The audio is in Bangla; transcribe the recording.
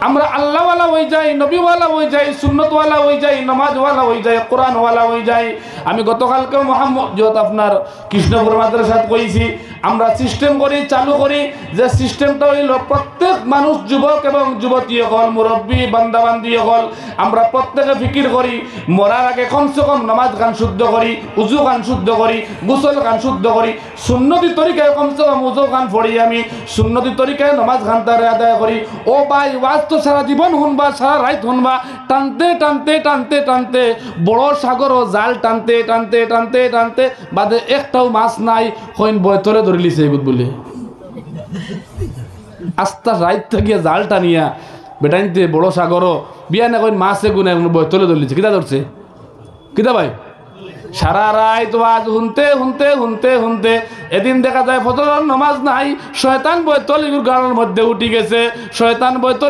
আমরা আল্লাহওয়ালা হয়ে যাই, নবীওয়ালা হয়ে যাই, সুন্নতওয়ালা হয়ে যাই, নামাজওয়ালা হয়ে যাই, কোরআনওয়ালা হয়ে যাই। আমি গতকালকে মোহাম্মদ আপনার কৃষ্ণপুর মাদ্রাসাত কইছি, আমরা সিস্টেম করি, চালু করি, যে সিস্টেমটা হইল প্রত্যেক মানুষ, যুবক এবং যুবতী হল, মুরব্বী বান্দাবান্দি হল, আমরা প্রত্যেকে ফিকির করি মরার আগে কমসে কম নামাজ গান শুদ্ধ করি, উজু গান শুদ্ধ করি, গোসল গান শুদ্ধ করি, সুন্নতি তরিকায় কমসে কম উজু গান পড়ি, আমি সুন্নতি তরিকায় নামাজ গান তারে আদায় করি। ও ভাই, ওয়াজ তো সারা জীবন শুনবা, সারা রাত শুনবা, টানতে টানতে টানতে টানতে বড় সাগর ও জাল টানতে টানতে টানতে টানতে বাদে একটাও মাছ নাই, হইন বয়তরে ধরে লিছে এগুলো বলে আস্তা রাত থেকে জাল টানিয়া বেটাইতে বড় সাগরও বিয়া না কইন মাছ এগুনে বয়তরে ধরে লিছে। কিতা ধরছে? কিতা ভাই? সারা রাত ওয়াজ শুনতে শুনতে শুনতে শুনতে এদিন দেখা যায় ফজরের নামাজ নাই, শয়তান বয়তল গাড়ির মধ্যে উঠি গেছে, শয়তান বয়তল